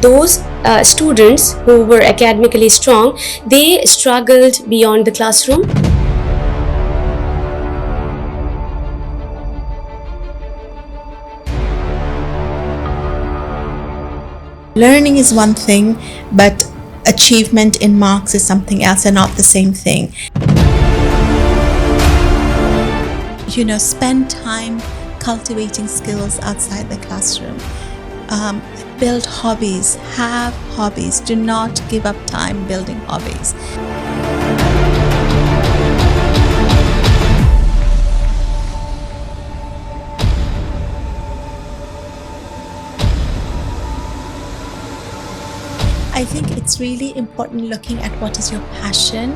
those students who were academically strong, they struggled beyond the classroom. Learning is one thing, but achievement in marks is something else and not the same thing. Spend time cultivating skills outside the classroom. Build hobbies, have hobbies. Do not give up time building hobbies. I think it's really important looking at what is your passion,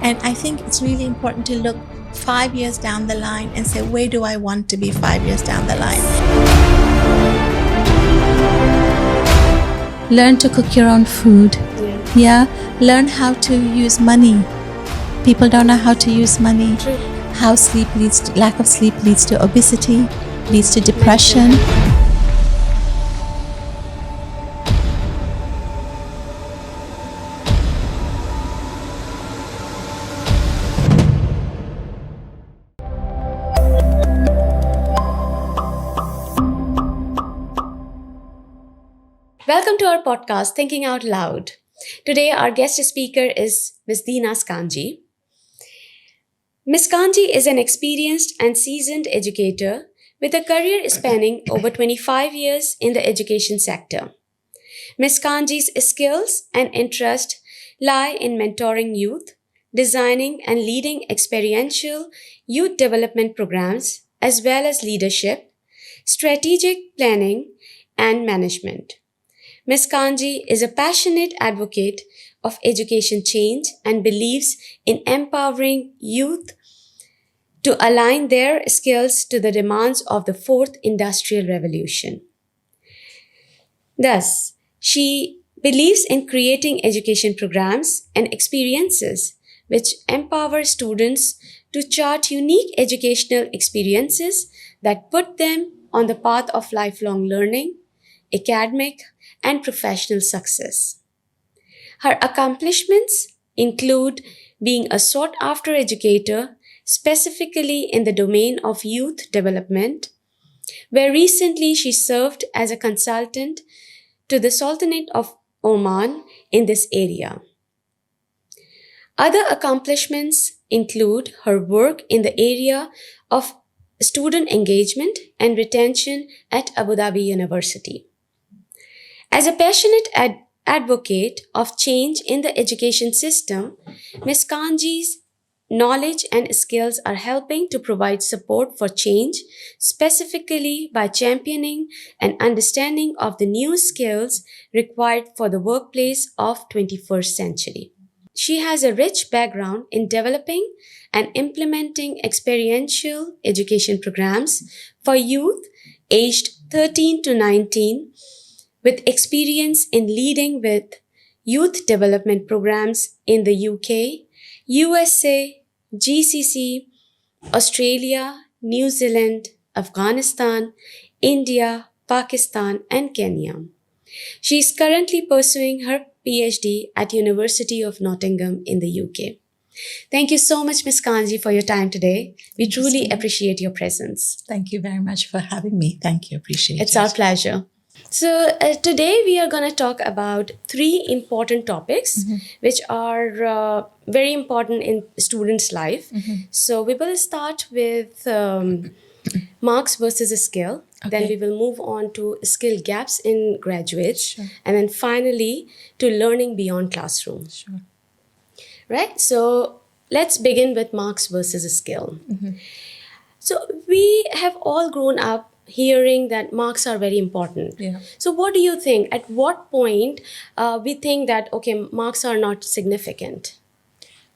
and I think it's really important to look 5 years down the line and say, where do I want to be 5 years down the line? Learn to cook your own food. Yeah. Learn how to use money. People don't know how to use money. True. How lack of sleep leads to obesity, leads to depression. Welcome to our podcast, Thinking Out Loud. Today, our guest speaker is Ms. Deenaz Kanji. Ms. Kanji is an experienced and seasoned educator with a career spanning over 25 years in the education sector. Ms. Kanji's skills and interest lie in mentoring youth, designing and leading experiential youth development programs, as well as leadership, strategic planning, and management. Ms. Kanji is a passionate advocate of education change and believes in empowering youth to align their skills to the demands of the fourth industrial revolution. Thus, she believes in creating education programs and experiences which empower students to chart unique educational experiences that put them on the path of lifelong learning, academic, and professional success. Her accomplishments include being a sought-after educator, specifically in the domain of youth development, where recently she served as a consultant to the Sultanate of Oman in this area. Other accomplishments include her work in the area of student engagement and retention at Abu Dhabi University. As a passionate advocate of change in the education system, Ms. Kanji's knowledge and skills are helping to provide support for change, specifically by championing an understanding of the new skills required for the workplace of 21st century. She has a rich background in developing and implementing experiential education programs for youth aged 13 to 19, with experience in leading with youth development programs in the UK, USA, GCC, Australia, New Zealand, Afghanistan, India, Pakistan, and Kenya. She is currently pursuing her PhD at University of Nottingham in the UK. Thank you so much, Ms. Kanji, for your time today. We truly appreciate your presence. Thank you very much for having me. Thank you. Appreciate it. It's our pleasure. So today we are going to talk about 3 important topics which are very important in students' life. So we will start with marks versus a skill. Okay. Then we will move on to skill gaps in graduates. Sure. And then finally to learning beyond classroom. Sure. Right? So let's begin with marks versus a skill. So we have all grown up hearing that marks are very important. Yeah. So what do you think? At what point we think that, okay, marks are not significant?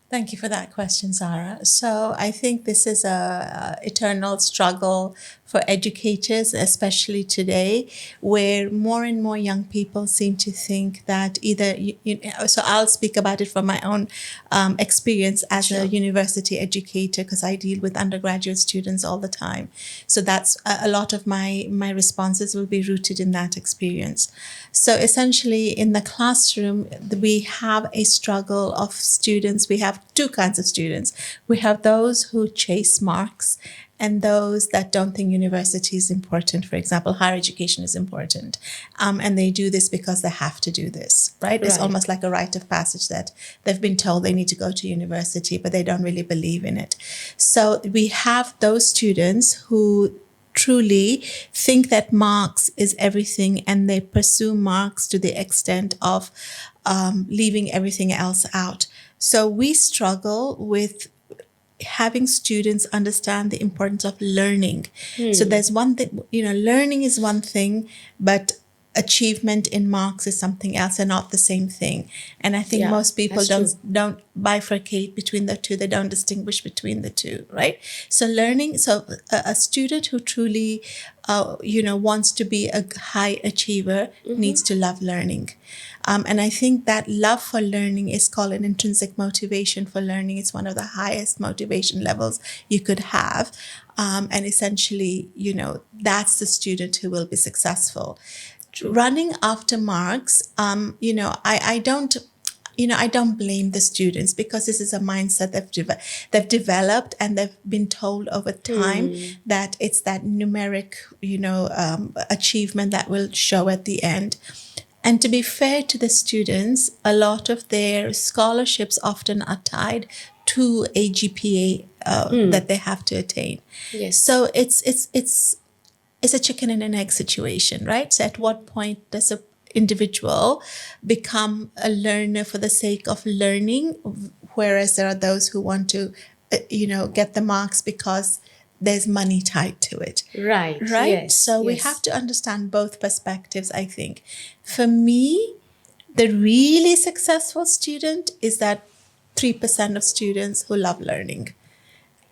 Thank you for that question, Zara. So I think this is a eternal struggle for educators, especially today, where more and more young people seem to think that either, so I'll speak about it from my own experience as Sure. a university educator, because I deal with undergraduate students all the time. So that's a lot of my responses will be rooted in that experience. So essentially, in the classroom, we have a struggle of students. We have two kinds of students. We have those who chase marks and those that don't think university is important. For example, higher education is important. And they do this because they have to do this, right? It's Right. almost like a rite of passage that they've been told they need to go to university, but they don't really believe in it. So we have those students who truly think that marks is everything, and they pursue marks to the extent of leaving everything else out. So we struggle with having students understand the importance of learning. So there's one thing, learning is one thing, but achievement in marks is something else and not the same thing. And I think Yeah, most people that's don't bifurcate between the two. They don't distinguish between the two, right? So learning, so a student who truly, wants to be a high achiever needs to love learning. And I think that love for learning is called an intrinsic motivation for learning. It's one of the highest motivation levels you could have. And essentially, that's the student who will be successful. Running after marks, I don't. I don't blame the students, because this is a mindset they've developed, and they've been told over time that it's that numeric, achievement that will show at the end. And to be fair to the students, a lot of their scholarships often are tied to a GPA that they have to attain. Yes. So it's a chicken and an egg situation, right? So at what point does an individual become a learner for the sake of learning, whereas there are those who want to, get the marks because there's money tied to it. Right. Right? Yes. So we yes. have to understand both perspectives, I think. For me, the really successful student is that 3% of students who love learning.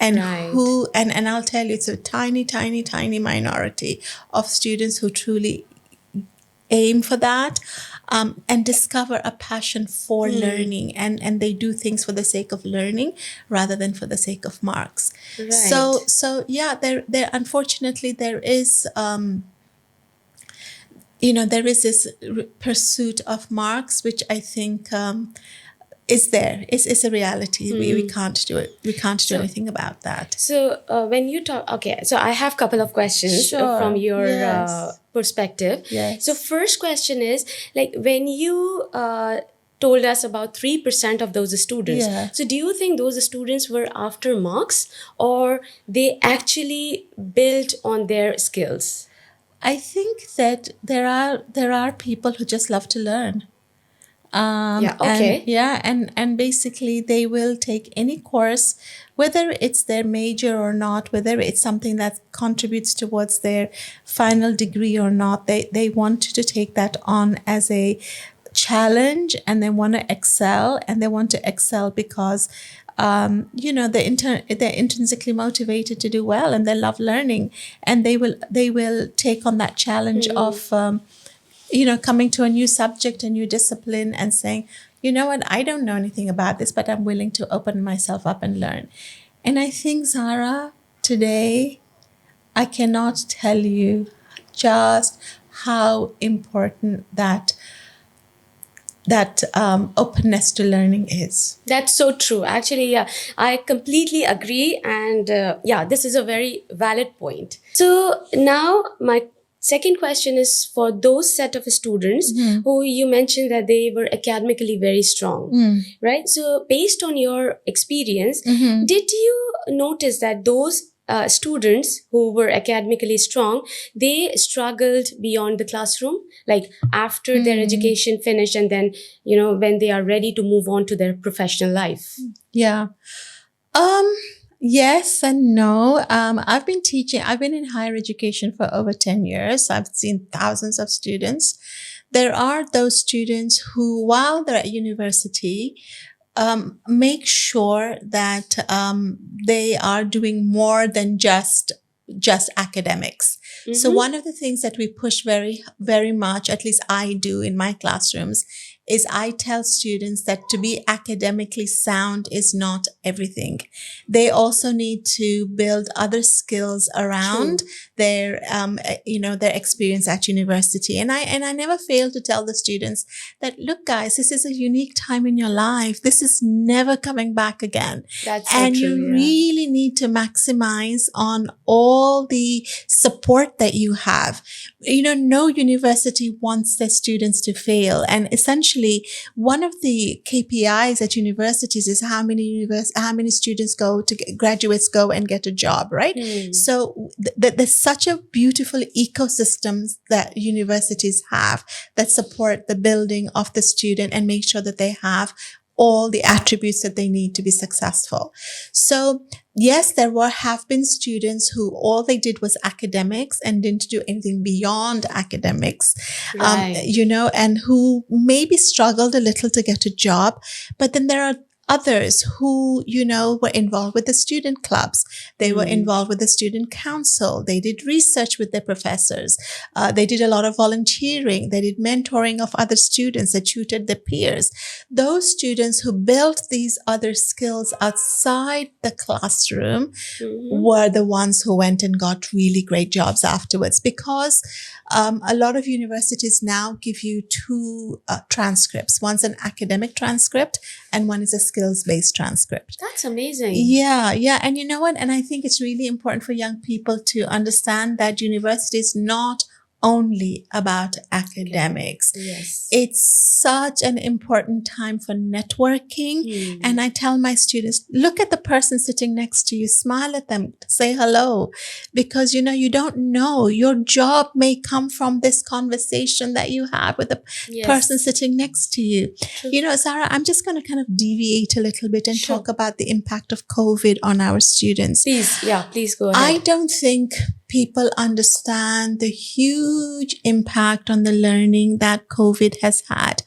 And Right. and I'll tell you, it's a tiny, tiny, tiny minority of students who truly aim for that, and discover a passion for learning, and they do things for the sake of learning rather than for the sake of marks. Right. So yeah, there unfortunately there is there is this pursuit of marks, which I think is there. It's a reality. We can't do it. We can't do anything about that. So when you talk, okay, so I have a couple of questions Sure. from your Yes. perspective. Yes. So first question is, like, when you told us about 3% of those students, Yeah. so do you think those students were after marks, or they actually built on their skills? I think that there are people who just love to learn. Yeah, okay. And basically they will take any course, whether it's their major or not, whether it's something that contributes towards their final degree or not. They want to take that on as a challenge, and they want to excel, and they want to excel because they're intrinsically motivated to do well, and they love learning, and they will take on that challenge of coming to a new subject, a new discipline, and saying, you know what, I don't know anything about this, but I'm willing to open myself up and learn. And I think, Zara, today, I cannot tell you just how important that openness to learning is. That's so true. Actually, yeah, I completely agree. And yeah, this is a very valid point. So now my second question is for those set of students who you mentioned that they were academically very strong, right? So based on your experience, did you notice that those students who were academically strong, they struggled beyond the classroom, like after their education finished, and then, when they are ready to move on to their professional life? Yeah. Yes and no. I've been in higher education for over 10 years. I've seen thousands of students. There are those students who, while they're at university, make sure that they are doing more than just academics. So Mm-hmm. one of the things that we push very, very much, at least I do in my classrooms, is I tell students that to be academically sound is not everything. They also need to build other skills around True. their, their experience at university. And I never fail to tell the students that, look, guys, this is a unique time in your life. This is never coming back again. That's so And true. you Yeah. really need to maximize on all the support that you have. No university wants their students to fail. And essentially, one of the KPIs at universities is how many students graduates go and get a job, right? Hmm. So there's such a beautiful ecosystem that universities have that support the building of the student and make sure that they have all the attributes that they need to be successful. So yes, have been students who all they did was academics and didn't do anything beyond academics, Right. and who maybe struggled a little to get a job. But then there are others who, were involved with the student clubs. They were involved with the student council. They did research with their professors. They did a lot of volunteering. They did mentoring of other students. They tutored their peers. Those students who built these other skills outside the classroom were the ones who went and got really great jobs afterwards, because a lot of universities now give you two transcripts. One's an academic transcript and one is a skills-based transcript. That's amazing. Yeah. And you know what? And I think it's really important for young people to understand that university is not only about academics. Yes. It's such an important time for networking. And I tell my students, look at the person sitting next to you, smile at them, say hello, because, you don't know, your job may come from this conversation that you have with the person sitting next to you. True. Sarah, I'm just going to kind of deviate a little bit and Sure. talk about the impact of COVID on our students. Please go ahead. I don't think people understand the huge impact on the learning that COVID has had.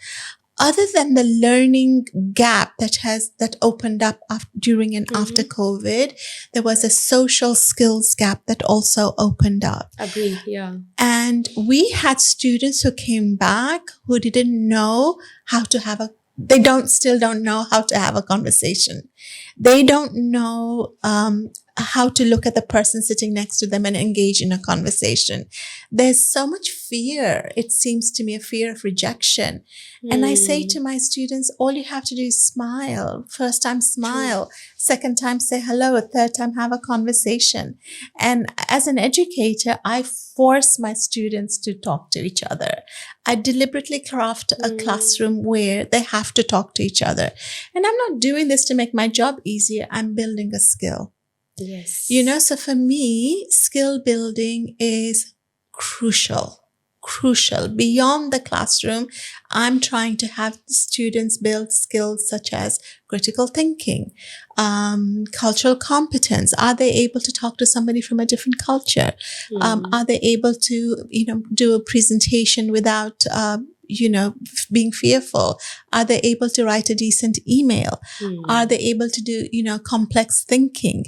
Other than the learning gap that opened up during and after COVID, there was a social skills gap that also opened up. Agree. Yeah. And we had students who came back who didn't know how to still don't know how to have a conversation. They don't know how to look at the person sitting next to them and engage in a conversation. There's so much fear. It seems to me a fear of rejection. And I say to my students, all you have to do is smile. First time, smile. True. Second time, say hello. Third time, have a conversation. And as an educator, I force my students to talk to each other. I deliberately craft a classroom where they have to talk to each other. And I'm not doing this to make my job easier. I'm building a skill. Yes. So for me, skill building is crucial. Beyond the classroom, I'm trying to have students build skills such as critical thinking, cultural competence. Are they able to talk to somebody from a different culture? Are they able to, do a presentation without, being fearful? Are they able to write a decent email? Are they able to do, complex thinking?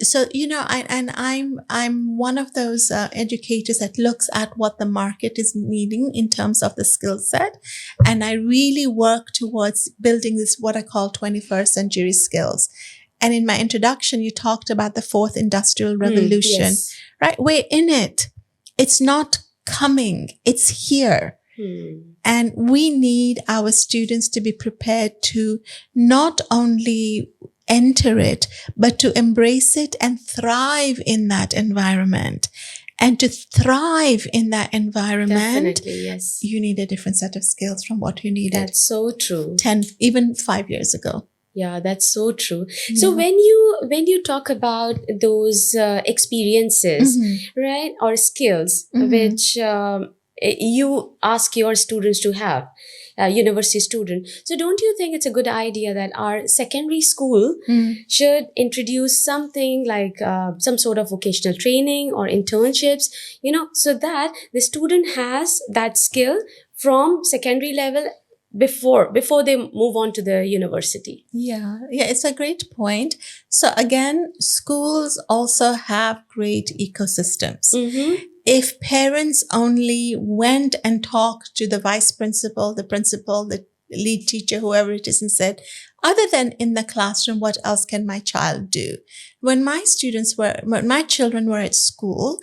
So, I'm one of those educators that looks at what the market is needing in terms of the skill set. And I really work towards building this, what I call 21st century skills. And in my introduction, you talked about the fourth industrial revolution, yes. right? We're in it. It's not coming. It's here. And we need our students to be prepared to not only enter it, but to embrace it and thrive in that environment. And to thrive in that environment, Definitely, yes. you need a different set of skills from what you needed That's so true. 10, even 5 years ago. Yeah, that's so true. So when you talk about those experiences, right, or skills which you ask your students to have, university student. So don't you think it's a good idea that our secondary school should introduce something like some sort of vocational training or internships, so that the student has that skill from secondary level before they move on to the university. Yeah, it's a great point. So again, schools also have great ecosystems. If parents only went and talked to the vice principal, the lead teacher, whoever it is, and said, other than in the classroom, what else can my child do? When my children were at school,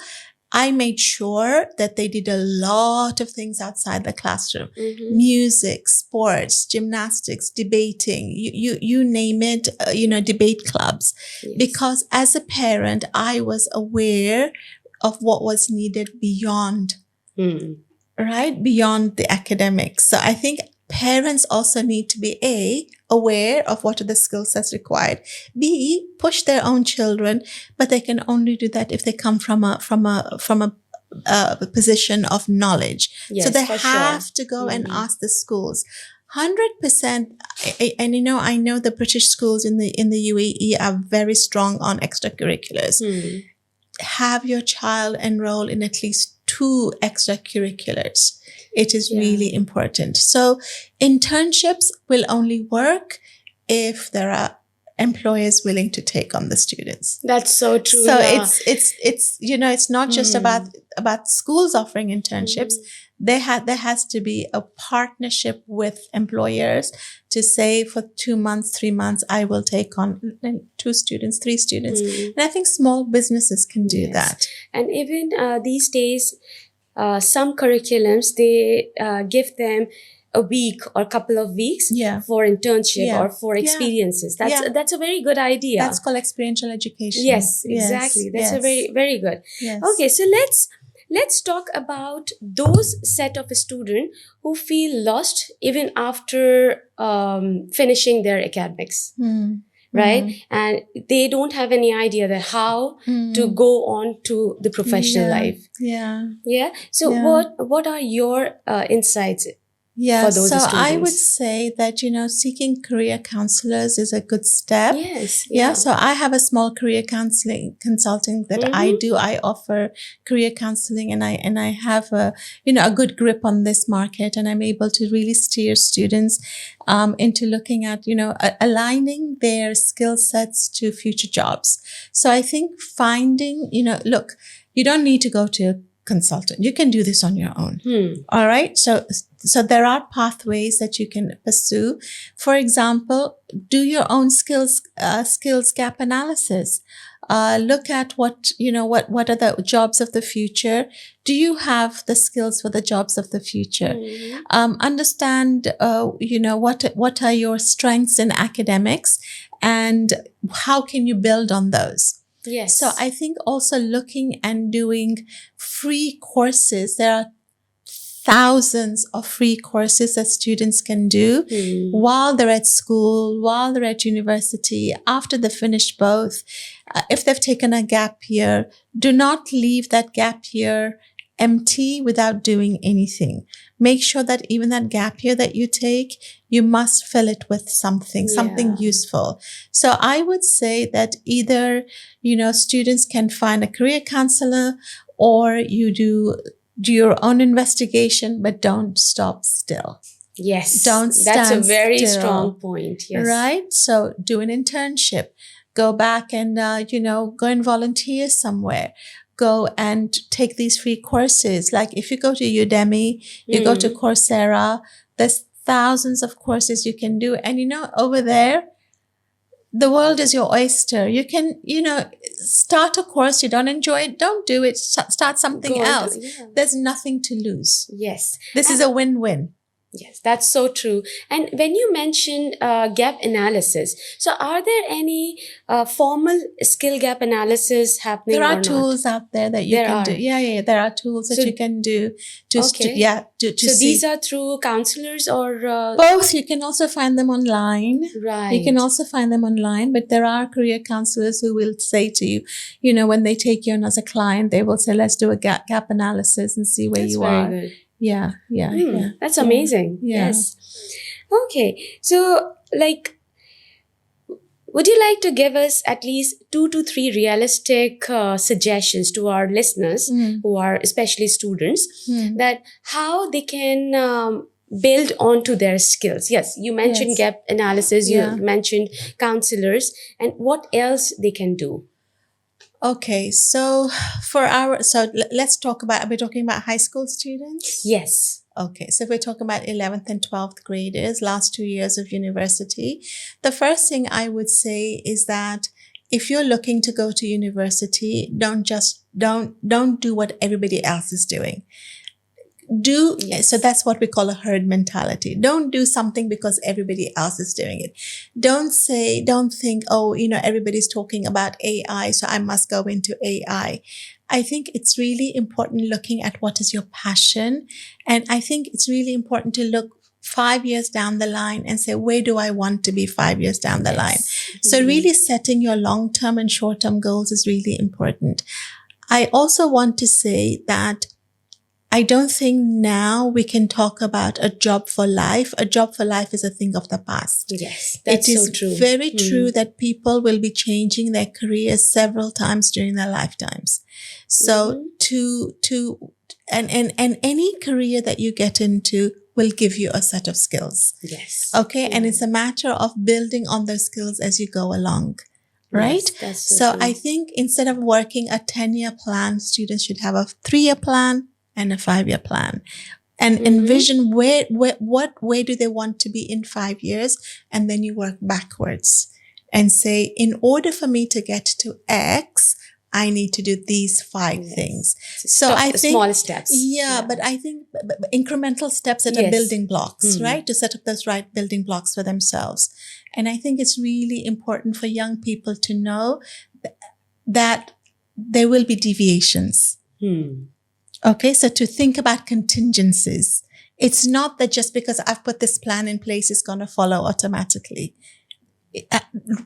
I made sure that they did a lot of things outside the classroom. Music, sports, gymnastics, debating, you name it, debate clubs. Yes. Because as a parent, I was aware of what was needed beyond, right? Beyond the academics. So I think parents also need to be aware of what are the skill sets required. B, push their own children, but they can only do that if they come from a position of knowledge. Yes, so they for have sure. to go and ask the schools. 100%. And I know the British schools in the UAE are very strong on extracurriculars. Have your child enroll in at least 2 extracurriculars. It is really important. So internships will only work if there are employers willing to take on the students. That's so true. So it's not just about schools offering internships. There has to be a partnership with employers to say for 2 months, 3 months, I will take on 2 students, 3 students. And I think small businesses can do that. And even these days, some curriculums, they give them a week or couple of weeks for internship or for experiences. That's a very good idea. That's called experiential education. Yes, exactly. That's a very, very good. Yes. Okay, so let's talk about those set of students who feel lost even after finishing their academics. Right? And they don't have any idea that how to go on to the professional life. Yeah. So what are your insights? Yeah, For those so students? I would say that, seeking career counselors is a good step. Yes. Yeah. So I have a small career consulting that I do. I offer career counseling and I have a good grip on this market, and I'm able to really steer students, into looking at, aligning their skill sets to future jobs. So I think finding, look, you don't need to go to a consultant. You can do this on your own. All right. So there are pathways that you can pursue. For example, do your own skills gap analysis. Look at what are the jobs of the future. Do you have the skills for the jobs of the future? Understand, what are your strengths in academics and how can you build on those? Yes. So I think also looking and doing free courses. There are thousands of free courses that students can do while they're at school, while they're at university, after they finish both. If they've taken a gap year, do not leave that gap year empty without doing anything. Make sure that even that gap year that you take, you must fill it with something useful. So I would say that either, students can find a career counselor, or you do your own investigation, but don't stop still. Yes. Don't stand That's a very still. strong point. Yes. Right? So do an internship. Go back and, go and volunteer somewhere. Go and take these free courses. Like if you go to Udemy, you go to Coursera, there's thousands of courses you can do. And, over there, the world is your oyster. You can, start a course. You don't enjoy it. Don't do it. Start something else. There's nothing to lose. Yes. This is a win-win. Yes, that's so true. And when you mentioned gap analysis, so are there any formal skill gap analysis happening? There are or tools not? out there that you can do. Yeah. There are tools that you can do to so see. These are through counselors or both. You can also find them online. Right. You can also find them online, but there are career counselors who will say to you, when they take you on as a client, they will say, let's do a gap analysis and see where you are. Very good. Yeah. That's amazing. Yeah. Yes. Okay. So, would you like to give us at least 2 to 3 realistic suggestions to our listeners who are especially students that how they can build onto their skills? Yes, you mentioned Yes. gap analysis, Yeah. you mentioned counselors, and what else they can do? Okay, so let's talk about, are we talking about high school students? Yes. Okay, so if we're talking about 11th and 12th graders, last 2 years of university, the first thing I would say is that if you're looking to go to university, don't do what everybody else is doing. Yes. So that's what we call a herd mentality. Don't do something because everybody else is doing it. Don't think, oh, everybody's talking about AI, so I must go into AI. I think it's really important looking at what is your passion. And I think it's really important to look 5 years down the line and say, where do I want to be 5 years down the line? So really setting your long-term and short-term goals is really important. I also want to say that I don't think now we can talk about a job for life. A job for life is a thing of the past. Yes, that's it is so true. very true that people will be changing their careers several times during their lifetimes. So and any career that you get into will give you a set of skills. Yes. Okay. And it's a matter of building on those skills as you go along. Right? Yes, that's So true. I think instead of working a 10-year plan, students should have a 3-year plan and a 5-year plan, and envision where do they want to be in 5 years, and then you work backwards and say, in order for me to get to X, I need to do these 5 things. So I think small steps. Yeah, but I think incremental steps that are building blocks, right? To set up those right building blocks for themselves. And I think it's really important for young people to know that there will be deviations. Okay, so to think about contingencies. It's not that just because I've put this plan in place, it's going to follow automatically.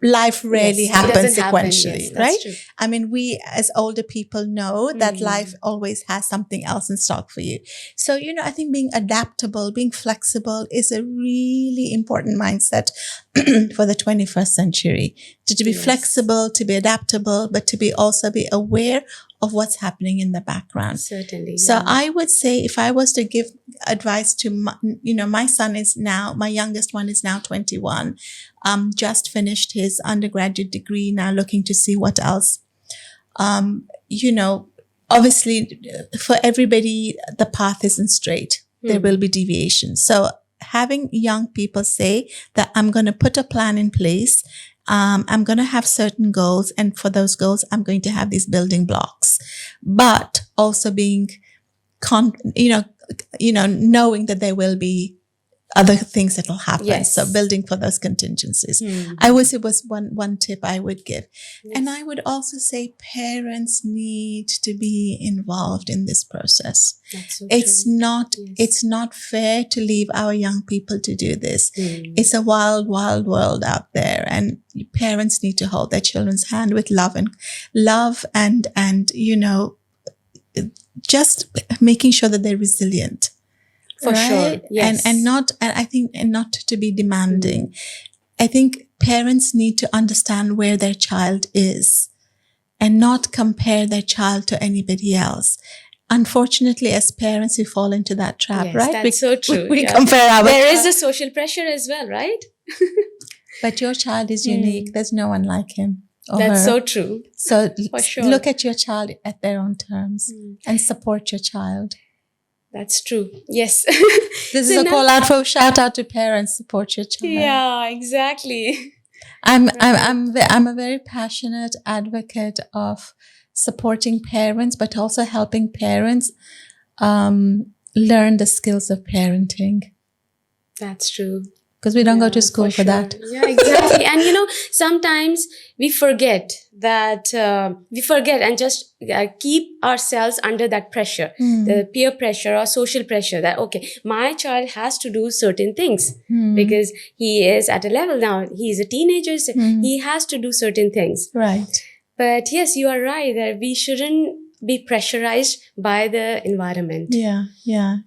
Life rarely happens sequentially, right? True. I mean, we as older people know that life always has something else in stock for you. So, I think being adaptable, being flexible is a really important mindset for the 21st century. To be flexible, to be adaptable, but to also be aware of what's happening in the background. Certainly. So I would say, if I was to give advice to my son is now, my youngest one is now 21, just finished his undergraduate degree, now looking to see what else. Obviously for everybody, the path isn't straight. There will be deviations. So having young people say that I'm going to put a plan in place. I'm going to have certain goals, and for those goals, I'm going to have these building blocks, but also being, knowing that there will be other things that will happen. Yes. So building for those contingencies. I would say was one tip I would give. Yes. And I would also say parents need to be involved in this process. That's so It's true. it's not fair to leave our young people to do this. It's a wild, wild world out there, and parents need to hold their children's hand with love and just making sure that they're resilient. For sure. Yes. And not to be demanding. I think parents need to understand where their child is and not compare their child to anybody else. Unfortunately, as parents, we fall into that trap, right? That's so true. We compare our There child. is a social pressure as well, right? But your child is unique. There's no one like him or That's her. so true. So For sure. look at your child at their own terms and support your child. That's true. Yes. This is a call out for shout out to parents. Support your child. Yeah, exactly. I'm a very passionate advocate of supporting parents, but also helping parents learn the skills of parenting. That's true. Because we don't go to school for that. Yeah, exactly. And sometimes we forget that, and just keep ourselves under that pressure, the peer pressure or social pressure that, okay, my child has to do certain things because he is at a level now, he's a teenager, so he has to do certain things. Right. But yes, you are right that we shouldn't be pressurized by the environment. Yeah. Yeah.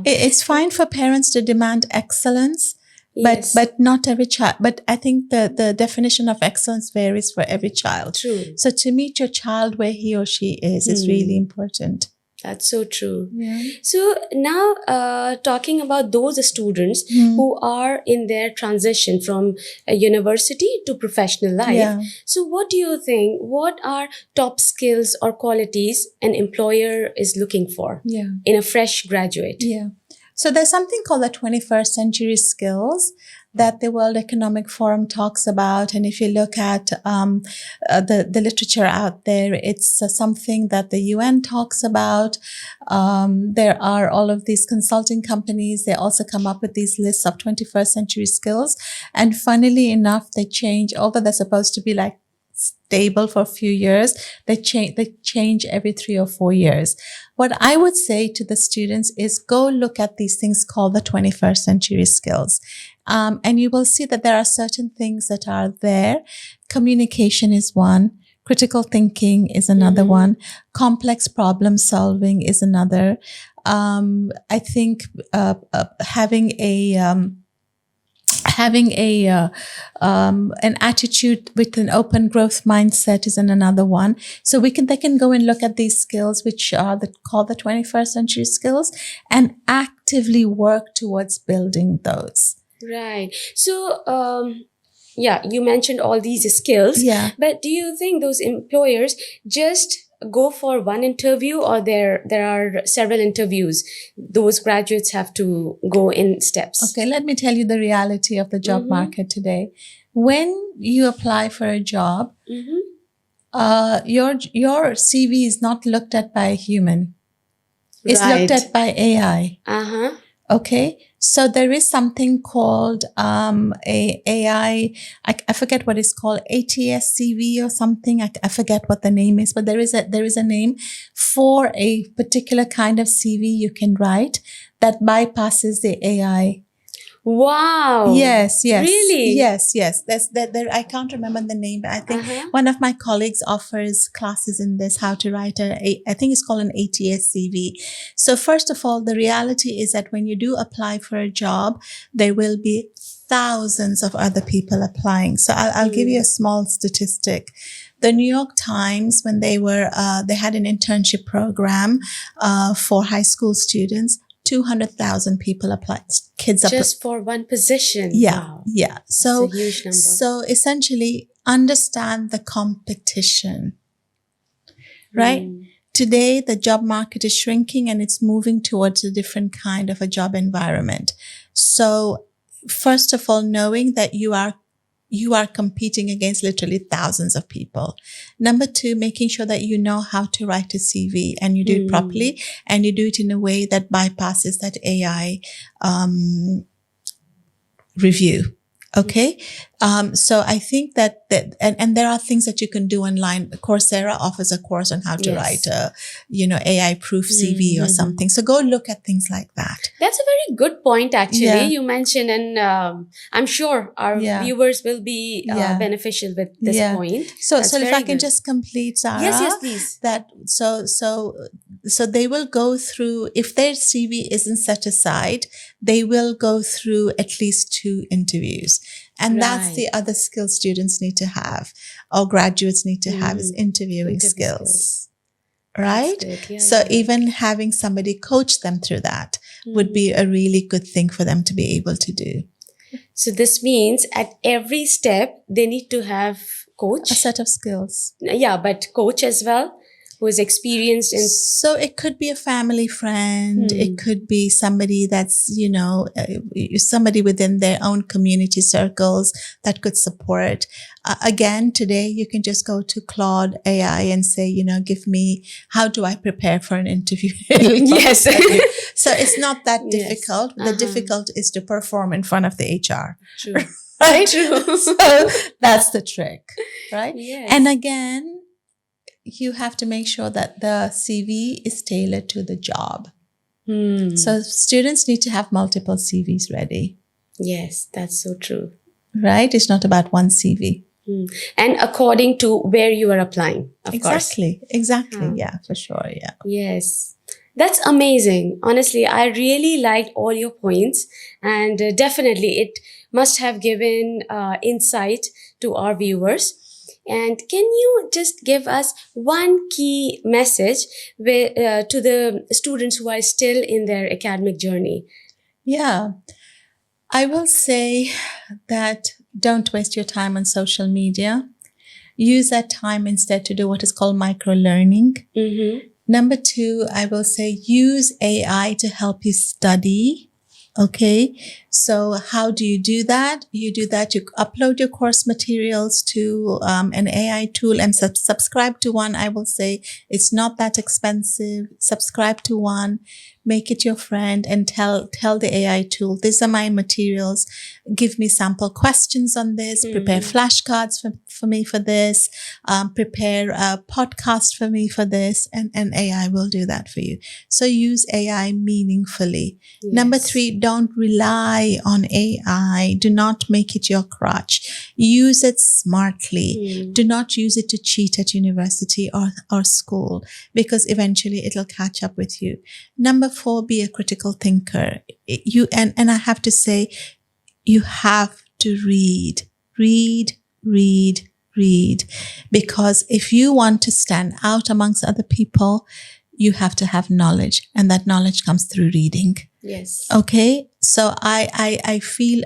It's fine for parents to demand excellence, Yes. but not every child. But I think the definition of excellence varies for every child. True. So to meet your child where he or she is really important. That's so true. Yeah. So now, talking about those students who are in their transition from a university to professional life. Yeah. So what do you think? What are top skills or qualities an employer is looking for in a fresh graduate? Yeah. So there's something called the 21st century skills that the World Economic Forum talks about. And if you look at the literature out there, it's something that the UN talks about. There are all of these consulting companies. They also come up with these lists of 21st century skills. And funnily enough, they change, although they're supposed to be like stable for a few years, they change every 3 or 4 years. What I would say to the students is go look at these things called the 21st century skills. And you will see that there are certain things that are there. Communication is one. Critical thinking is another one. Complex problem solving is another. I think having an attitude with an open growth mindset is another one. So they can go and look at these skills, which are called the 21st century skills, and actively work towards building those. Right. So, you mentioned all these skills. Yeah. But do you think those employers just go for one interview, or there are several interviews those graduates have to go in steps? Okay, let me tell you the reality of the job market today. When you apply for a job, your CV is not looked at by a human. It's looked at by AI. Okay. So there is something called AI. I forget what it's called, ATS CV or something. I forget what the name is, but there is a name for a particular kind of CV you can write that bypasses the AI. Wow. Yes. Really? Yes. There, I can't remember the name, but I think one of my colleagues offers classes in this, how to write I think it's called an ATS CV. So first of all, the reality is that when you do apply for a job, there will be thousands of other people applying. So I'll give you a small statistic. The New York Times, when they had an internship program for high school students, 200,000 people applied. Just for one position. Yeah. Wow. Yeah. So, that's a huge number. So essentially understand the competition, right? Today, the job market is shrinking and it's moving towards a different kind of a job environment. So first of all, knowing that you are competing against literally thousands of people. Number two, making sure that you know how to write a CV and you do it properly and you do it in a way that bypasses that AI review. Okay. So I think that and there are things that you can do online. Coursera offers a course on how to write a, AI proof CV or something. So go look at things like that. That's a very good point, actually. You mentioned, and I'm sure our viewers will be beneficial with this point. So if I can just complete, Zara. Yes, please. That so they will go through, if their CV isn't set aside, they will go through at least 2 interviews. And that's the other skill students need to have, or graduates need to have, is interviewing skills. Right? So even having somebody coach them through that would be a really good thing for them to be able to do. So this means at every step, they need to have coach. A set of skills. Yeah, but coach as well, who is experienced in... So it could be a family friend. It could be somebody that's, somebody within their own community circles that could support. Again, today you can just go to Claude AI and say, give me, how do I prepare for an interview? Yes. So it's not that difficult. The difficult is to perform in front of the HR. True. Right? True. So that's the trick. Right? Yes. And again, you have to make sure that the CV is tailored to the job. So students need to have multiple CVs ready. Yes, that's so true. Right? It's not about one CV. And according to where you are applying, of course. Exactly. Yeah, for sure. Yeah. Yes. That's amazing. Honestly, I really liked all your points, and definitely it must have given insight to our viewers. And can you just give us one key message to the students who are still in their academic journey? Yeah, I will say that don't waste your time on social media. Use that time instead to do what is called micro learning. Mm-hmm. Number two, I will say use AI to help you study. Okay. So how do you do that? You do that. You upload your course materials to an AI tool and subscribe to one. I will say it's not that expensive. Subscribe to one, make it your friend, and tell the AI tool, these are my materials. Give me sample questions on this. Prepare flashcards for me for this. Prepare a podcast for me for this, and AI will do that for you. So use AI meaningfully. Yes. Number three, don't rely on AI. Do not make it your crutch. Use it smartly. Do not use it to cheat at university or school, because eventually it'll catch up with you. Number four, be a critical thinker. And I have to say, you have to read, because if you want to stand out amongst other people, you have to have knowledge, and that knowledge comes through reading. Yes. Okay. So I feel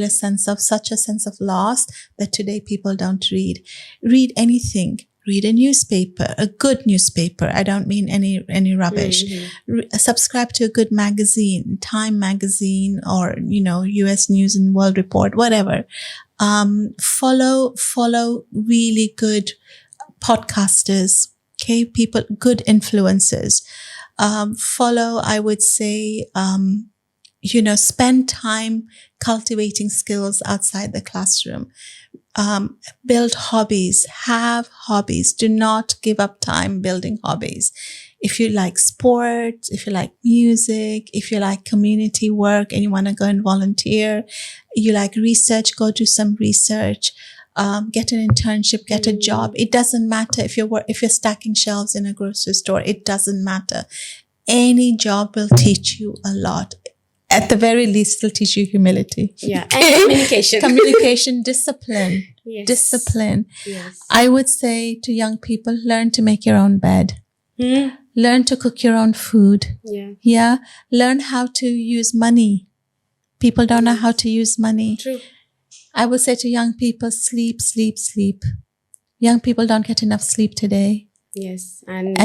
such a sense of loss that today people don't read. Read anything. Read a newspaper, a good newspaper. I don't mean any rubbish. Subscribe to a good magazine, Time magazine, or, US News and World Report, whatever. Follow really good podcasters. Okay. People, good influencers. Follow, I would say, spend time cultivating skills outside the classroom. Build hobbies, have hobbies. Do not give up time building hobbies. If you like sports, if you like music, if you like community work and you want to go and volunteer, you like research, go do some research. Get an internship, get a job. It doesn't matter if you're stacking shelves in a grocery store. It doesn't matter. Any job will teach you a lot. At the very least, it'll teach you humility. Yeah, and communication, discipline. Yes. Discipline. Yes. I would say to young people, learn to make your own bed. Learn to cook your own food. Yeah. Learn how to use money. People don't know how to use money. True. I would say to young people, sleep. Young people don't get enough sleep today. Yes. And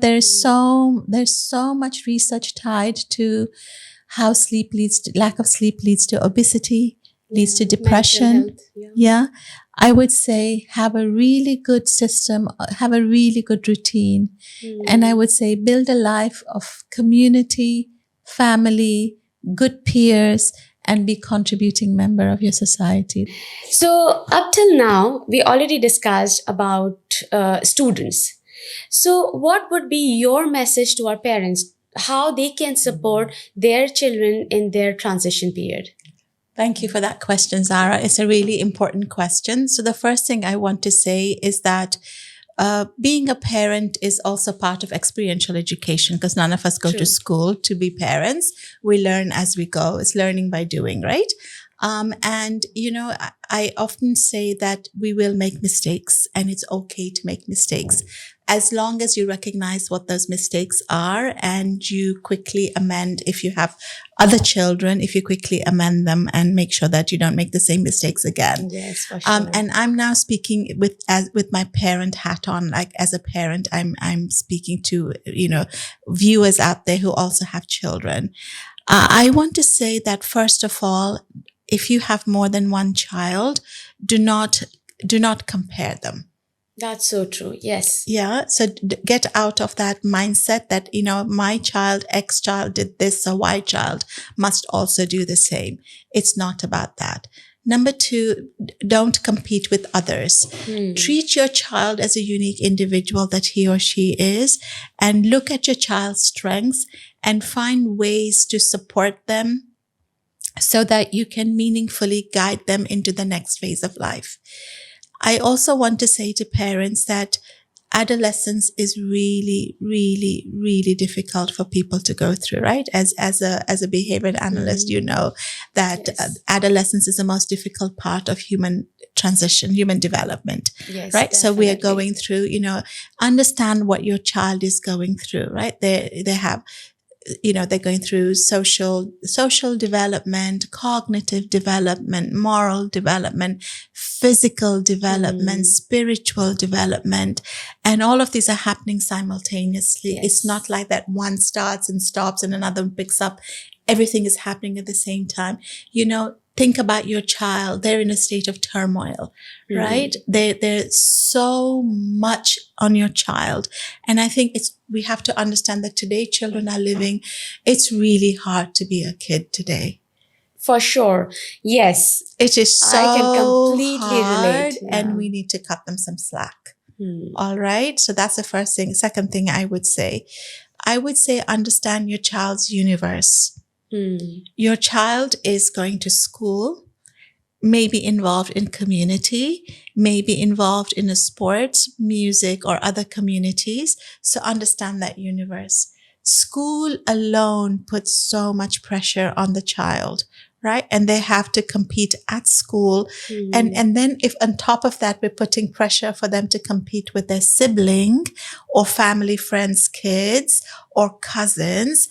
there's so much research tied to how lack of sleep leads to obesity, leads to depression. Yeah. I would say have a really good system, have a really good routine. And I would say build a life of community, family, good peers, and be contributing member of your society. So up till now, we already discussed about students. So what would be your message to our parents, how they can support their children in their transition period? Thank you for that question, Zara. It's a really important question. So the first thing I want to say is that being a parent is also part of experiential education, because none of us go to school to be parents. We learn as we go. It's learning by doing, right? I often say that we will make mistakes, and it's okay to make mistakes, as long as you recognize what those mistakes are and you quickly amend. If you have other children, if you quickly amend them and make sure that you don't make the same mistakes again. Yes, for sure. And I'm now speaking with my parent hat on. Like, as a parent, I'm speaking to, viewers out there who also have children. I want to say that, first of all, if you have more than one child, do not compare them. That's so true. Yes. Yeah. So get out of that mindset that, my child, X child did this, so Y child must also do the same. It's not about that. Number two, don't compete with others. Treat your child as a unique individual that he or she is, and look at your child's strengths and find ways to support them so that you can meaningfully guide them into the next phase of life. I also want to say to parents that adolescence is really, really, really difficult for people to go through, right? As a behavior analyst, you know that Yes. adolescence is the most difficult part of human transition, human development, Yes, right? So we are definitely. going through, understand what your child is going through, right? They have, they're going through social development, cognitive development, moral development, physical development, spiritual development, and all of these are happening simultaneously. Yes. It's not like that one starts and stops and another one picks up. Everything is happening at the same time. Think about your child. They're in a state of turmoil, right? There's so much on your child. And I think we have to understand that today children are living, it's really hard to be a kid today. For sure. Yes. It is so I can completely hard, relate. and we need to cut them some slack. All right. So that's the first thing. Second thing I would say understand your child's universe. Your child is going to school, maybe involved in community, maybe involved in a sports, music, or other communities. So understand that universe. School alone puts so much pressure on the child, right? And they have to compete at school. And then if on top of that, we're putting pressure for them to compete with their sibling or family, friends, kids, or cousins,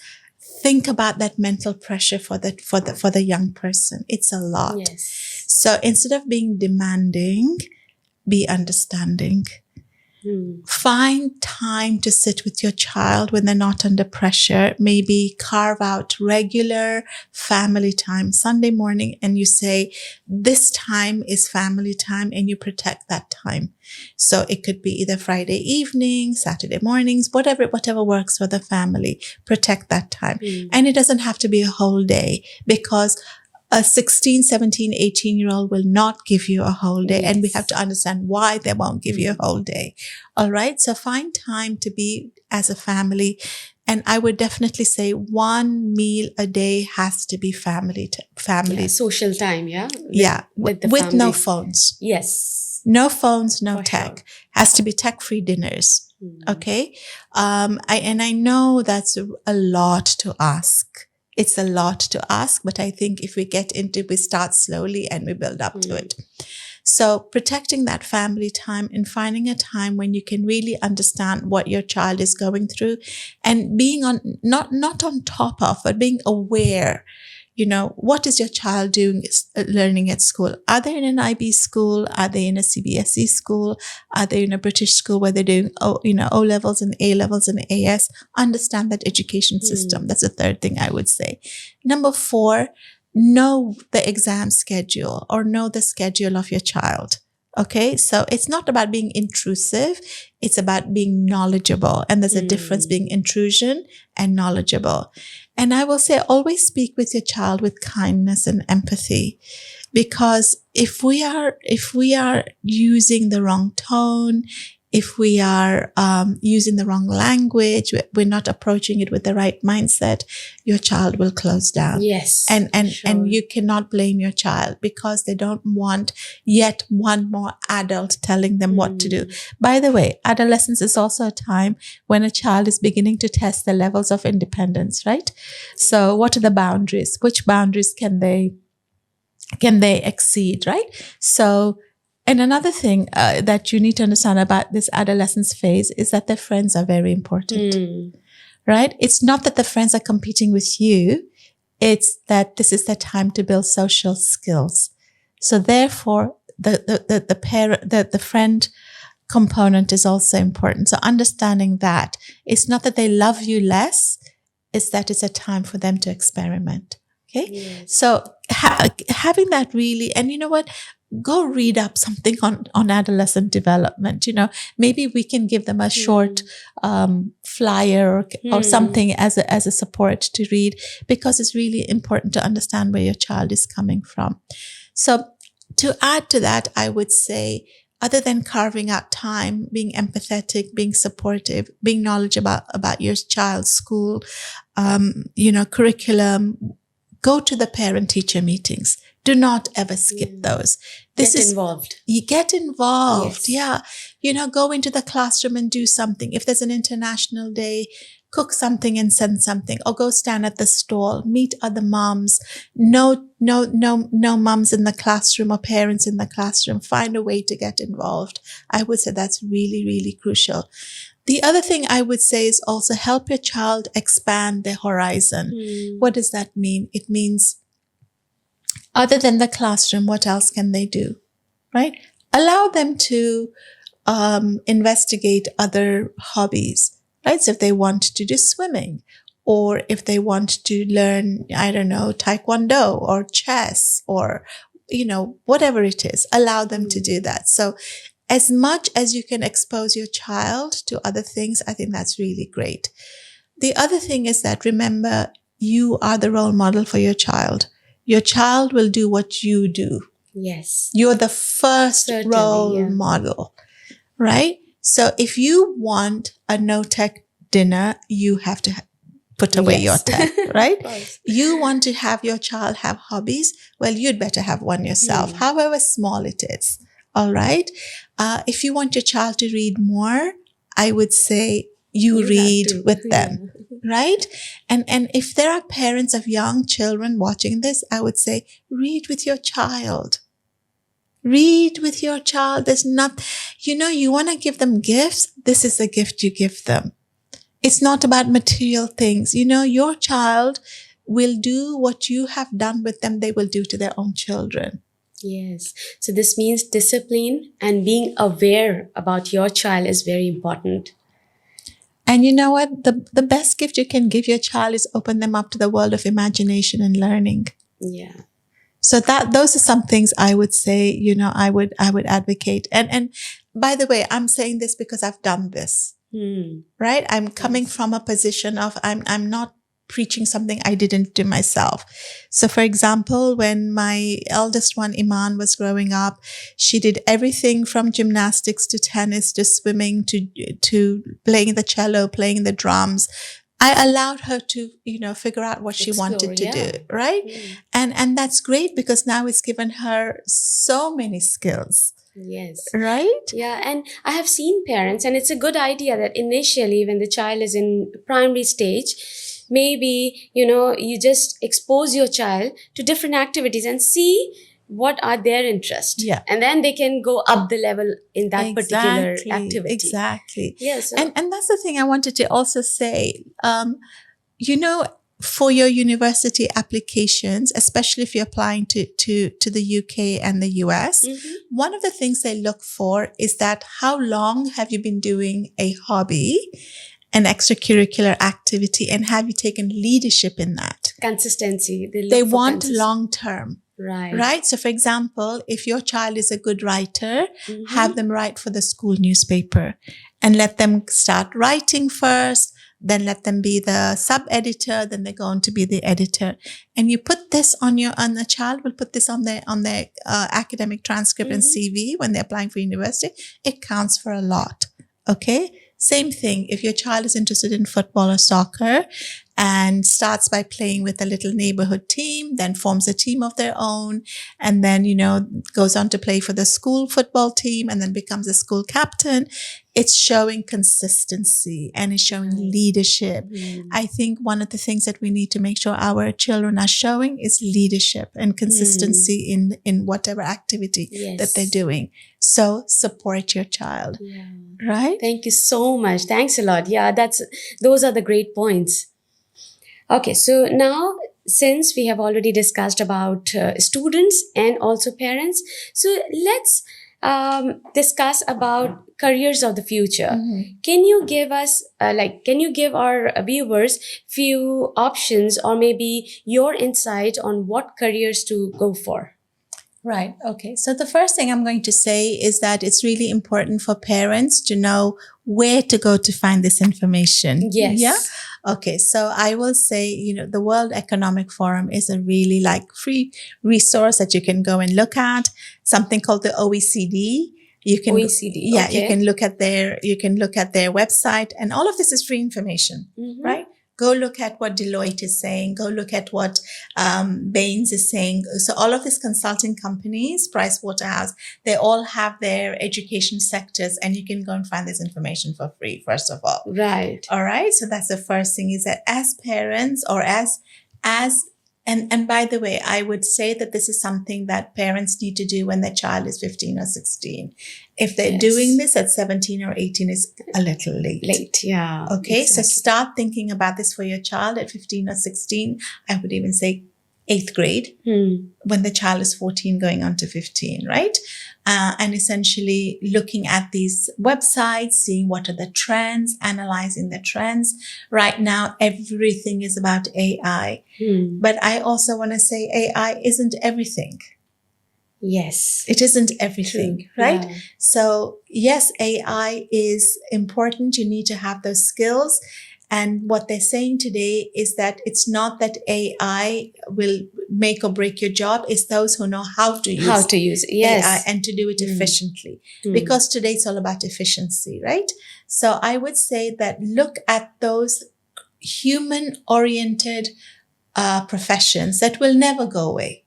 think about that mental pressure for the young person. It's a lot. Yes. So instead of being demanding, be understanding. Find time to sit with your child when they're not under pressure. Maybe carve out regular family time, Sunday morning, and you say, this time is family time, and you protect that time. So it could be either Friday evening, Saturday mornings, whatever works for the family. Protect that time. And it doesn't have to be a whole day, because a 16, 17, 18-year-old will not give you a whole day. Yes. And we have to understand why they won't give you a whole day. All right. So find time to be as a family. And I would definitely say 1 meal a day has to be family. Social time. Yeah. With family. No phones. Yes. No phones, no For tech. sure. Has to be tech-free dinners. Okay. I know that's a lot to ask. It's a lot to ask, but I think if we get into it, we start slowly and we build up to it. So protecting that family time and finding a time when you can really understand what your child is going through, and being not on top of, but being aware. What is your child doing, learning at school? Are they in an IB school? Are they in a CBSE school? Are they in a British school where they're doing, O levels and A levels and AS? Understand that education system. That's the third thing I would say. Number 4, know the exam schedule or know the schedule of your child. Okay. So it's not about being intrusive. It's about being knowledgeable. And there's a difference being intrusion and knowledgeable. And I will say, always speak with your child with kindness and empathy, because if we are using the wrong tone, if we are using the wrong language, we're not approaching it with the right mindset, your child will close down. Yes. And sure. you cannot blame your child, because they don't want yet one more adult telling them what to do. By the way, adolescence is also a time when a child is beginning to test the levels of independence, right? So what are the boundaries? Which boundaries can they exceed, right? So, and another thing that you need to understand about this adolescence phase is that their friends are very important, right? It's not that the friends are competing with you. It's that this is the time to build social skills. So therefore, the friend component is also important. So understanding that it's not that they love you less, it's that it's a time for them to experiment. Okay. Yes. So having that really, and you know what? Go read up something on adolescent development. Maybe we can give them a short flyer or something as a support to read, because it's really important to understand where your child is coming from. So to add to that, I would say, other than carving out time, being empathetic, being supportive, being knowledgeable about your child's school, curriculum, go to the parent-teacher meetings. Do not ever skip those. Get involved. You get involved. Yes. Yeah. Go into the classroom and do something. If there's an international day, cook something and send something, or go stand at the stall, meet other moms. No moms in the classroom or parents in the classroom. Find a way to get involved. I would say that's really, really crucial. The other thing I would say is also help your child expand their horizon. What does that mean? It means other than the classroom, what else can they do? Right? Allow them to investigate other hobbies, right? So if they want to do swimming, or if they want to learn, I don't know, taekwondo or chess, or, whatever it is, allow them to do that. So as much as you can expose your child to other things, I think that's really great. The other thing is that, remember, you are the role model for your child. Your child will do what you do. Yes. You're the first Certainly, role model, right? So if you want a no-tech dinner, you have to put away your tech, right? You want to have your child have hobbies, well, you'd better have one yourself, however small it is, all right? If you want your child to read more, I would say you read with them. Right? And if there are parents of young children watching this, I would say read with your child. Read with your child. There's not, you want to give them gifts. This is the gift you give them. It's not about material things. Your child will do what you have done with them. They will do to their own children. Yes. So this means discipline and being aware about your child is very important. And you know what? The best gift you can give your child is open them up to the world of imagination and learning. Yeah. So those are some things I would say, I would advocate. And by the way, I'm saying this because I've done this, right? I'm coming from a position of, I'm not preaching something I didn't do myself. So for example, when my eldest one, Iman, was growing up, she did everything from gymnastics to tennis to swimming to playing the cello, playing the drums. I allowed her to, figure out what she wanted to do, right? And that's great because now it's given her so many skills. Yes. Right? Yeah. And I have seen parents, and it's a good idea that initially when the child is in primary stage, maybe, you just expose your child to different activities and see what are their interests. Yeah. And then they can go up the level in that particular activity. Exactly. Yes. And that's the thing I wanted to also say. For your university applications, especially if you're applying to the UK and the US, one of the things they look for is that how long have you been doing a hobby, an extracurricular activity, and have you taken leadership in that? Consistency. They want long term. Right. So for example, if your child is a good writer, have them write for the school newspaper and let them start writing first. Then let them be the sub-editor. Then they go on to be the editor. And you put this on the child will put this on their academic transcript and CV when they're applying for university. It counts for a lot. Okay. Same thing. If your child is interested in football or soccer and starts by playing with a little neighborhood team, then forms a team of their own, and then, goes on to play for the school football team and then becomes a school captain, it's showing consistency and it's showing leadership. I think one of the things that we need to make sure our children are showing is leadership and consistency in whatever activity that they're doing. So support your child. Yeah. Right? Thank you so much. Thanks a lot. Yeah, those are the great points. Okay, so now since we have already discussed about students and also parents, so let's discuss about careers of the future. Can you give us, can you give our viewers few options or maybe your insight on what careers to go for? Right. Okay. So the first thing I'm going to say is that it's really important for parents to know where to go to find this information. Yes. Yeah. Okay. So I will say, the World Economic Forum is a really free resource that you can go and look at. Something called the OECD. You can, OECD. You can look at their website, and all of this is free information, right? Go look at what Deloitte is saying. Go look at what Baines is saying. So all of these consulting companies, Pricewaterhouse, they all have their education sectors, and you can go and find this information for free, first of all. Right. All right. So that's the first thing, is that as parents, or as and by the way, I would say that this is something that parents need to do when their child is 15 or 16. If they're Yes. doing this at 17 or 18, is a little late. Late, yeah. Okay, so exactly. start thinking about this for your child at 15 or 16. I would even say 8th grade, when the child is 14 going on to 15, right? And essentially looking at these websites, seeing what are the trends, analyzing the trends. Right now, everything is about AI. But I also want to say AI isn't everything. Yes. It isn't everything, True. right? Yeah. So yes, AI is important. You need to have those skills. And what they're saying today is that it's not that AI will make or break your job. It's those who know how to use it. Yes. AI and to do it efficiently. Because today it's all about efficiency, right? So I would say that look at those human-oriented professions that will never go away,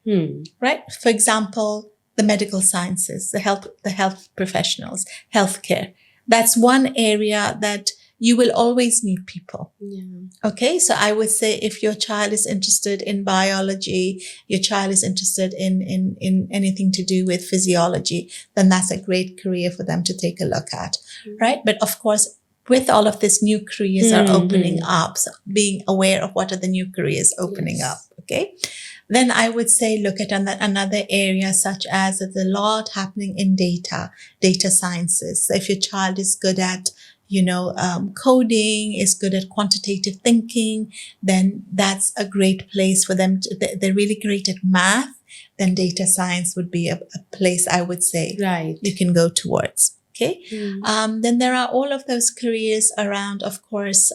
right? For example, the medical sciences, the health professionals, healthcare. That's one area that you will always need people. Yeah. Okay, so I would say if your child is interested in biology, your child is interested in anything to do with physiology, then that's a great career for them to take a look at, right? But of course, with all of this, new careers are opening up. So being aware of what are the new careers opening up, okay? Then I would say look at another area, such as there's a lot happening in data sciences. So if your child is good at coding, is good at quantitative thinking, then that's a great place for them. They're really great at math, then data science would be a place I would say you can go towards. Okay. Then there are all of those careers around, of course,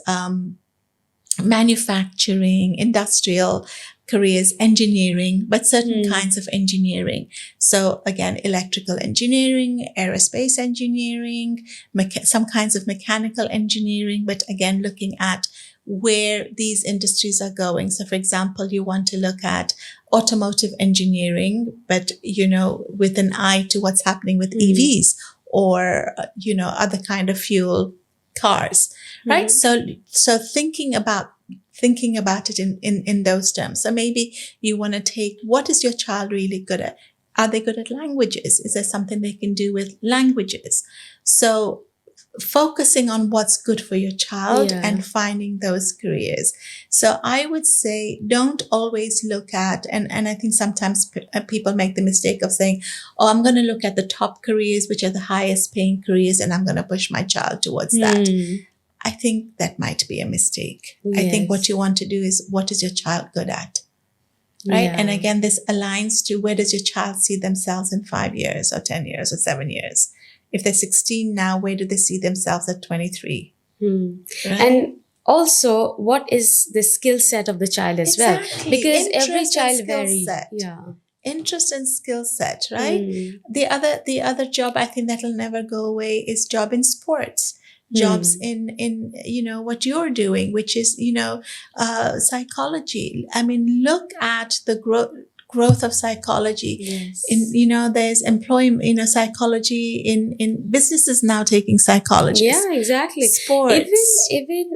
manufacturing, industrial careers, engineering, but certain kinds of engineering. So again, electrical engineering, aerospace engineering, some kinds of mechanical engineering, but again, looking at where these industries are going. So for example, you want to look at automotive engineering, but, with an eye to what's happening with EVs or, other kind of fuel cars, right? So thinking about it in those terms. So maybe you want to take, what is your child really good at? Are they good at languages? Is there something they can do with languages? So focusing on what's good for your child and finding those careers. So I would say don't always look at, and I think sometimes people make the mistake of saying, oh, I'm going to look at the top careers, which are the highest paying careers, and I'm going to push my child towards that. I think that might be a mistake. Yes. I think what you want to do is, what is your child good at? Right. Yeah. And again, this aligns to where does your child see themselves in 5 years or 10 years or 7 years? If they're 16 now, where do they see themselves at 23? Right? And also, what is the skill set of the child as well? Because every child varies. Yeah. Interest and skill set, right? The other job I think that'll never go away is job in sports. Jobs in what you're doing, which is psychology. I mean, look at the growth of psychology. Yes. There's employment, psychology in businesses now taking psychologists. Yeah, exactly. Sports. Even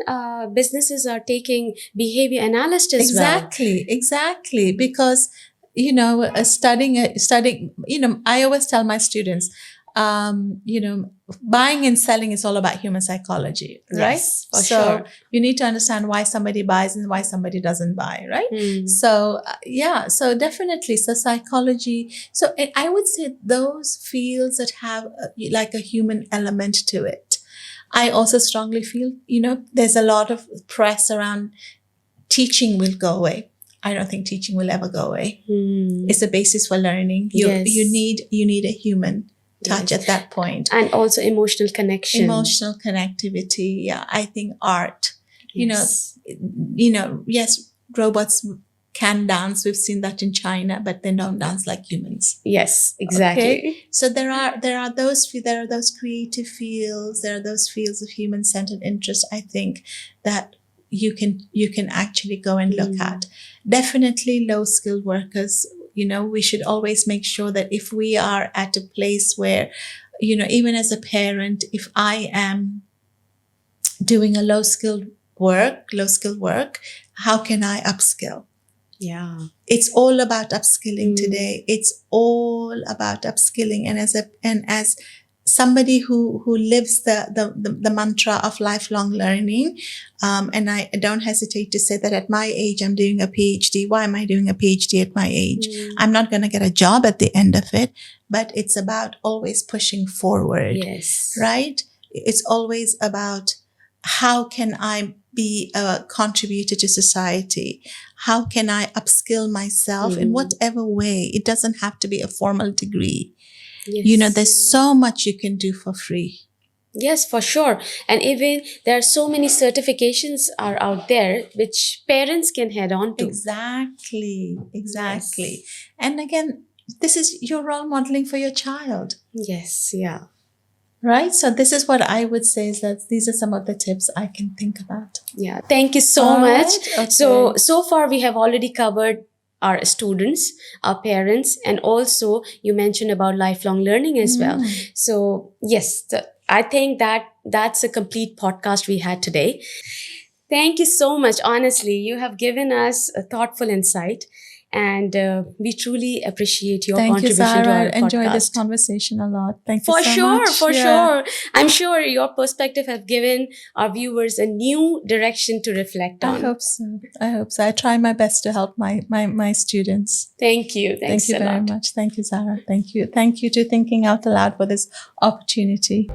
businesses are taking behavior analysts as well. Exactly. Because studying. I always tell my students, buying and selling is all about human psychology, right? Yes, for sure. You need to understand why somebody buys and why somebody doesn't buy, right? So so definitely, so psychology. So I would say those fields that have like a human element to it. I also strongly feel, there's a lot of press around teaching will go away. I don't think teaching will ever go away. It's a basis for learning. You need a human touch at that point. And also emotional connection. Emotional connectivity. Yeah. I think art, yes, robots can dance. We've seen that in China, but they don't dance like humans. Yes, exactly. Okay? So there are those creative fields, there are those fields of human-centered interest, I think, that you can actually go and look at. Definitely low skilled workers, we should always make sure that if we are at a place where, even as a parent, if I am doing a low skilled work, how can I upskill? Yeah. It's all about upskilling today. It's all about upskilling. And as somebody who lives the mantra of lifelong learning, and I don't hesitate to say that at my age, I'm doing a PhD. Why am I doing a PhD at my age? I'm not going to get a job at the end of it, but it's about always pushing forward. Yes. Right? It's always about how can I be a contributor to society? How can I upskill myself in whatever way? It doesn't have to be a formal degree. Yes. There's so much you can do for free. Yes, for sure. And even there are so many certifications are out there which parents can head on to. Exactly. Yes. And again, this is your role modeling for your child. Yes, yeah. Right? So this is what I would say is that these are some of the tips I can think about. Yeah, thank you so much. Okay. So far we have already covered our students, our parents, and also you mentioned about lifelong learning as well. So yes, I think that's a complete podcast we had today. Thank you so much. Honestly, you have given us a thoughtful insight, and we truly appreciate your contribution Zara. to our I enjoyed podcast. this conversation a lot. Thank you For so sure, much. for sure. I'm sure your perspective have given our viewers a new direction to reflect on. I hope so. I try my best to help my students. Thank you. Thanks Thank you very much. Thank you, Zara. Thank you. Thank you to Thinking Out Aloud for this opportunity.